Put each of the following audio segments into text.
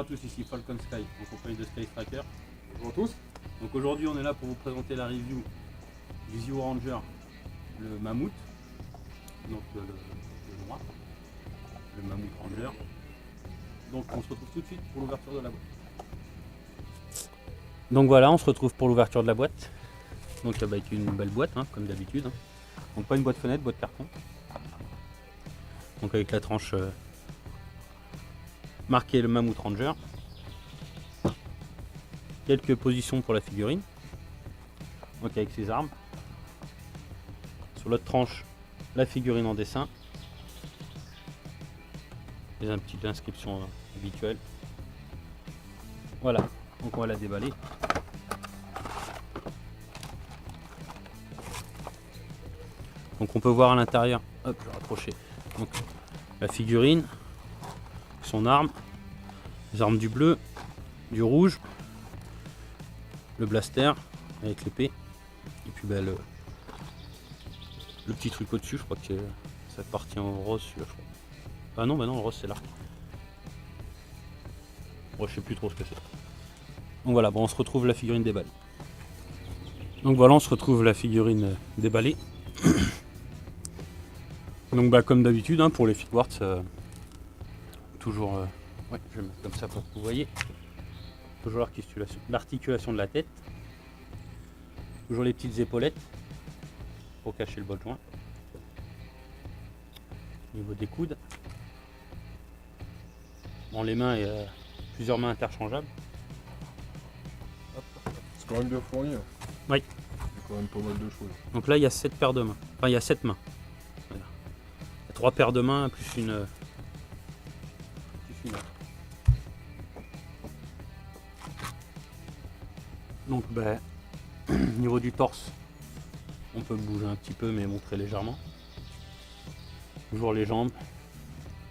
à tous, ici Falcon Sky, en compagnie de Sky Tracker. Bonjour à tous. Donc aujourd'hui on est là pour vous présenter la review du Zero Ranger, le Mammouth, donc le noir, le Mammouth Ranger. Donc on se retrouve tout de suite pour l'ouverture de la boîte. Donc voilà, on se retrouve pour l'ouverture de la boîte. Donc avec une belle boîte, hein, comme d'habitude. Hein. Donc pas une boîte fenêtre, boîte carton. Donc avec la tranche marquée le Mammouth Ranger. Quelques positions pour la figurine. Donc avec ses armes. Sur l'autre tranche, la figurine en dessin. Et une petite inscription habituelle. Voilà, donc on va la déballer. Donc on peut voir à l'intérieur, hop, je vais rapprocher. Donc la figurine, son arme, les armes du bleu, du rouge, le blaster avec l'épée, et puis ben, le petit truc au-dessus, je crois que ça appartient au rose, celui-là, je crois. Ah non, bah non, le rose c'est l'arc. Bon, je sais plus trop ce que c'est. Donc voilà, bon, on se retrouve la figurine déballée. Donc voilà, on se retrouve la figurine déballée. Donc bah comme d'habitude, hein, pour les Figwarts, toujours, ouais, je vais mettre comme ça pour que vous voyez. Toujours l'articulation de la tête. Toujours les petites épaulettes pour cacher le bol joint. Au niveau des coudes. Bon, les mains, il y a plusieurs mains interchangeables. C'est quand même bien fourni. Hein. Oui. Il y a quand même pas mal de choses. Donc là, il y a 7 paires de mains. Enfin, il y a 7 mains. Voilà. Il y a 3 paires de mains plus une autre. Donc, ben, au niveau du torse, on peut bouger un petit peu, mais montrer légèrement. Toujours les jambes.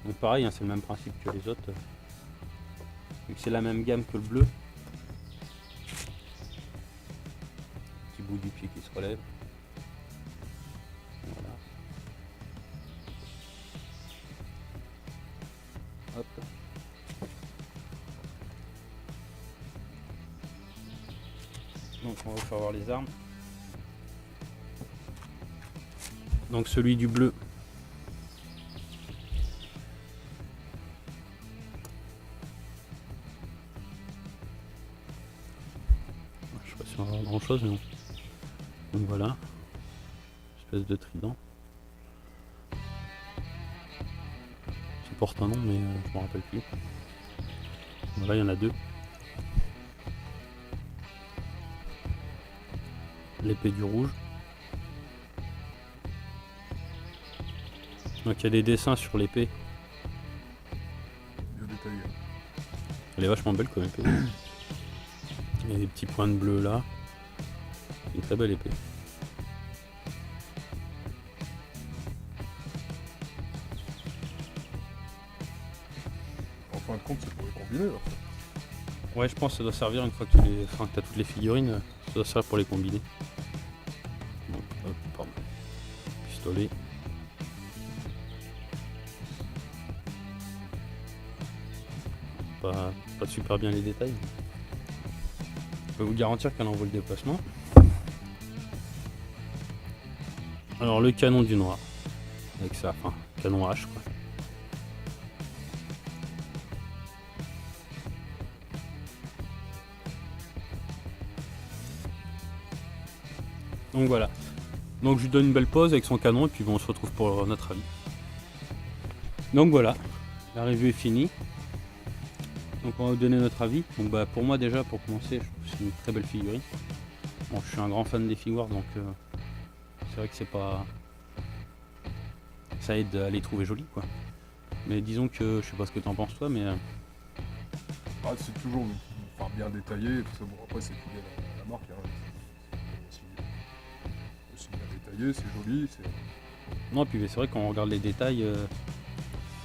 Donc pareil, hein, c'est le même principe que les autres. Vu que c'est la même gamme que le bleu. Petit bout du pied qui se relève. Voilà. Hop. Donc on va vous faire voir les armes. Donc celui du bleu. Je sais pas si on va voir grand chose, mais bon. Donc voilà. Espèce de trident. Ça porte un nom, mais je me rappelle plus. Voilà, il y en a 2. L'épée du rouge. Donc il y a des dessins sur l'épée. Bien détaillé. Elle est vachement belle comme épée. Il y a des petits points de bleu là. Une très belle épée. En fin de compte, c'est pour les combiner là. Ouais, je pense que ça doit servir une fois que tu as toutes les figurines, ça doit servir pour les combiner. Bon, hop, pardon. Pistolet. Pas super bien les détails. Je peux vous garantir qu'elle en vaut le déplacement. Alors le canon du noir. Avec ça, enfin, canon H quoi. Donc voilà. Donc je lui donne une belle pause avec son canon et puis bon, on se retrouve pour notre avis. Donc voilà, la review est finie. Donc on va vous donner notre avis. Donc bah pour moi déjà, pour commencer, je trouve que c'est une très belle figurine. Bon, je suis un grand fan des Figwarts, donc c'est vrai que c'est pas... ça aide à les trouver jolies quoi. Mais disons que, je sais pas ce que t'en penses toi, mais... Ah, c'est toujours bien détaillé. Tout ça. Bon, après, c'est fidèle à la marque. Hein. C'est aussi bien détaillé, c'est joli. Non, puis c'est vrai qu'on regarde les détails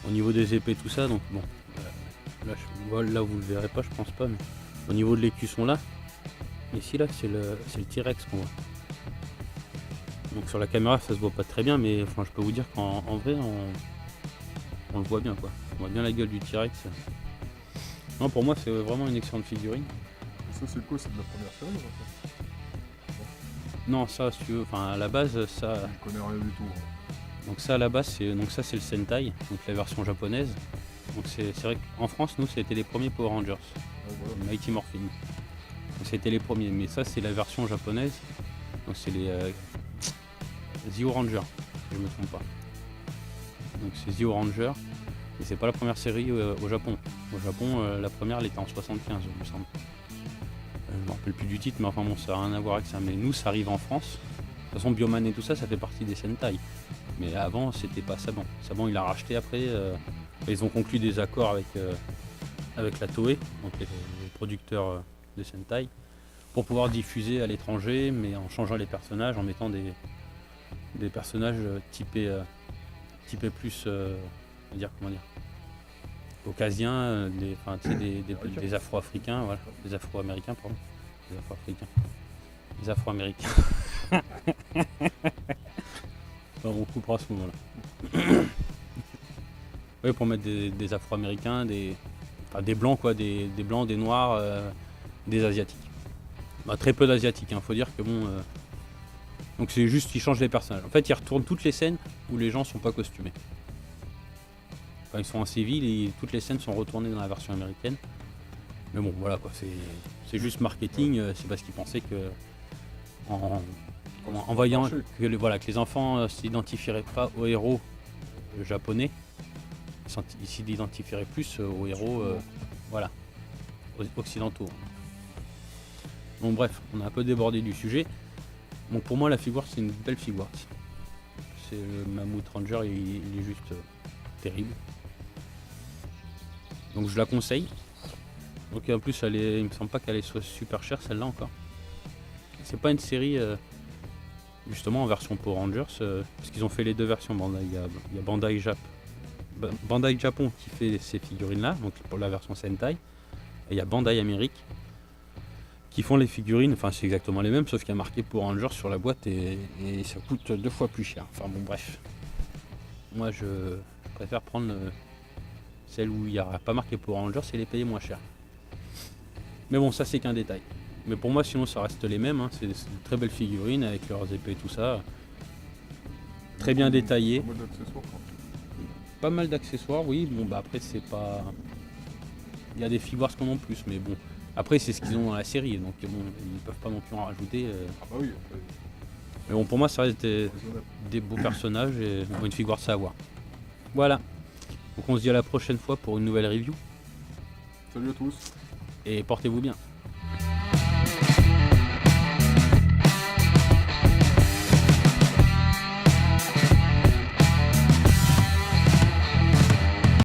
au niveau des épées, tout ça, donc bon... Là, vous le verrez pas, je pense pas, mais au niveau de l'écusson là, ici là, c'est le T-Rex qu'on voit. Donc sur la caméra, ça se voit pas très bien, mais enfin, je peux vous dire qu'en vrai, on le voit bien quoi. On voit bien la gueule du T-Rex. Non, pour moi, c'est vraiment une excellente figurine. Et ça, c'est quoi? C'est de la première série, en fait? Non, ça, si tu veux, enfin, à la base, ça. Je connais rien du tout. Hein. Donc, ça, à la base, c'est le Sentai, donc la version japonaise. Donc, c'est vrai qu'en France, nous, c'était les premiers Power Rangers, Ouais, voilà. Mighty Morphin. Donc, c'était les premiers, mais ça, c'est la version japonaise. Donc, c'est les Zio Ranger, si je me trompe pas. Donc, c'est Zio Ranger. Et c'est pas la première série au Japon. Au Japon, la première, elle était en 75, il me semble. Je me rappelle plus du titre, mais enfin bon, ça n'a rien à voir avec ça. Mais nous, ça arrive en France. De toute façon, Bioman et tout ça, ça fait partie des Sentai. Mais avant, c'était pas Saban. Saban, il a racheté après. Ils ont conclu des accords avec la Toei, donc les producteurs de Sentai, pour pouvoir diffuser à l'étranger, mais en changeant les personnages, en mettant des personnages typés plus, comment dire, caucasiens, des Afro-Africains, voilà, des Afro-Américains, pardon, des Afro-Africains, des Afro-Américains. Enfin, on coupera à ce moment-là. Oui, pour mettre des Afro-Américains, des blancs quoi, des blancs, des noirs, des asiatiques. Bah, très peu d'asiatiques, hein. Faut dire que bon. Donc c'est juste qu'ils changent les personnages. En fait, ils retournent toutes les scènes où les gens sont pas costumés. Enfin, ils sont en civil et toutes les scènes sont retournées dans la version américaine. Mais bon, voilà quoi, c'est juste marketing. C'est parce qu'ils pensaient que en voyant que les enfants s'identifieraient pas aux héros japonais, ils s'identifieraient plus aux héros occidentaux. Donc bref, on a un peu débordé du sujet. Donc pour moi, la figure, c'est une belle figure. C'est le Mammouth Ranger, il est juste terrible. Donc je la conseille. Donc en plus, il me semble pas qu'elle soit super chère celle-là encore. C'est pas une série justement en version Power Rangers, parce qu'ils ont fait les deux versions Bandai. Il y a Bandai Japon qui fait ces figurines-là, donc pour la version Sentai. Et il y a Bandai Amérique qui font les figurines, enfin c'est exactement les mêmes, sauf qu'il y a marqué Power Rangers sur la boîte et ça coûte 2 fois plus cher. Enfin bon, bref. Moi je préfère prendre celle où il n'y aura pas marqué Power Rangers et les payer moins cher. Mais bon, ça c'est qu'un détail. Mais pour moi, sinon ça reste les mêmes, hein. C'est de très belles figurines avec leurs épées et tout ça. Très bien détaillées. Pas mal d'accessoires, oui. Bon, bah après, c'est pas. Il y a des figures qu'on en plus, mais bon. Après, c'est ce qu'ils ont dans la série, donc bon, ils peuvent pas non plus en rajouter. Ah bah oui, après. Mais bon, pour moi, ça reste des beaux personnages et une figure à avoir. Voilà. Donc on se dit à la prochaine fois pour une nouvelle review. Salut à tous. Et portez-vous bien.